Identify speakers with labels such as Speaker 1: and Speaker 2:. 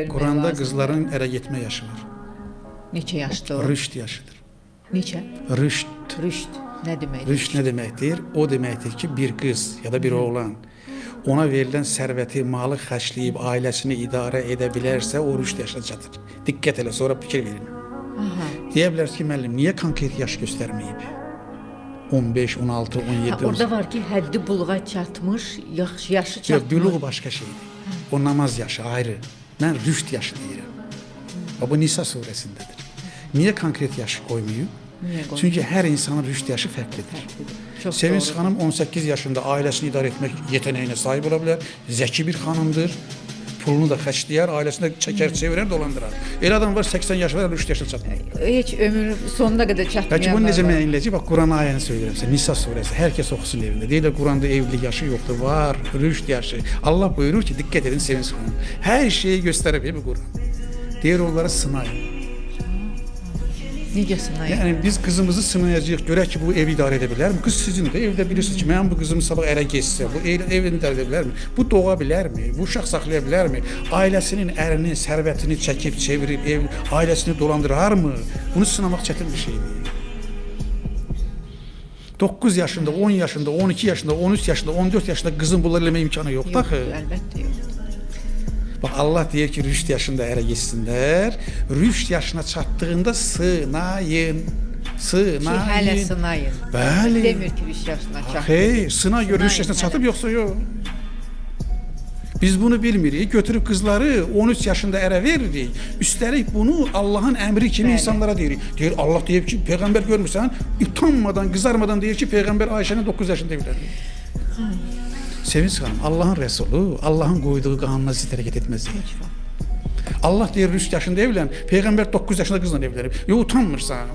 Speaker 1: Kur'anda qızların ərə getmə yaşı var.
Speaker 2: Neçə yaşdır o?
Speaker 1: Rüşd yaşıdır.
Speaker 2: Neçə?
Speaker 1: Rüşd.
Speaker 2: Rüşd nə deməkdir?
Speaker 1: Rüşd nə deməkdir? O deməkdir ki, bir qız ya da bir oğlan ona verilən sərvəti, malı xərcləyib ailəsini idarə edə bilərsə, o rüşd yaşına çatır. Diqqət elə, sonra fikir verin.
Speaker 2: Aha.
Speaker 1: Deyə bilərsiniz ki, müəllim, niyə konkret yaş göstərməyib? 15, 16, 17,
Speaker 2: Ha, orada var ki, həddi buluğa çatmış, yaşı
Speaker 1: yox,
Speaker 2: çatmış.
Speaker 1: büluğ başqa şeydir. O namaz yaşı ayrı. Mən rüşd yaşı deyirəm. Bu Nisa surəsindədir. Niyə konkret yaşı qoymayıb?
Speaker 2: Niyə qoymayıb?
Speaker 1: Çünki hər insanın rüşd yaşı fərqlidir.
Speaker 2: Çox
Speaker 1: Sevinç
Speaker 2: doğru.
Speaker 1: xanım 18 yaşında ailəsini idarə etmək yetənəyinə sahib ola bilər. Zəki bir xanımdır. Pulunu da xərcləyər, ailəsində çəkər, çevirər, dolandırar. Elə adam var 80 yaşı var, rüşd yaşına çatmır.
Speaker 2: Heç ömrü sonuna qədər çatmayan.
Speaker 1: Peki bunu necə
Speaker 2: var.
Speaker 1: müəyyənləyəcək? Bax, Quran ayəni söyləyirəm sizə. Nisa surəsi. Hər kəs oxusun evində. Deyirlər Quranda evlilik yaşı yoxdur. Var, rüşd yaşı. Allah buyurur ki, diqqət edin Sevinç xanım. Hər şeyi göstərib bu Quran. Deyir onları sınayın.
Speaker 2: Necə sınayın?
Speaker 1: Yəni biz qızımızı sınayacağıq, görək ki, bu evi idarə edə bilərmi? Qız sizin də evdə bilirsiniz ki, mənim bu qızım sabah ərə getsə, bu evi idarə edə bilərmi? Bu doğa bilərmi? Bu uşaq saxlaya bilərmi? Ailəsinin ərinin sərvətini çəkib, çevirib, ailəsini dolandırarmı? Bunu sınamaq çətin bir şeydir. 9 yaşında, 10 yaşında, 12 yaşında, 13 yaşında, 14 yaşında qızın bunları eləmə imkanı yoxdur
Speaker 2: Yox,
Speaker 1: axı.
Speaker 2: əlbəttə yoxdur.
Speaker 1: Bax Allah deyir ki, rüşd yaşında ərə getsinlər. Rüşd yaşına çatdığında sınayın.
Speaker 2: Ki, hələ sınayın.
Speaker 1: Bəli.
Speaker 2: Demir ki, rüşd yaşına çatdı.
Speaker 1: Hey, sına gör rüşd yaşına çatıb yoxsa yox. Biz bunu bilmirik. Götürüb qızları 13 yaşında ərə veririk. Üstəlik bunu Allahın əmri kimi insanlara deyirik. Deyir Allah deyib ki, peyğəmbər görmürsən, utanmadan, qızarmadan deyir ki, peyğəmbər Ayşəni 9 yaşında evlənir. Sevinç xanım, Allahın rəsulu, Allahın qoyduğu qanuna zidd hərəkət etməz. Allah deyir rüşd yaşında evlən, peyğəmbər 9 yaşında qızla evlənib. Yox, utanmırsan.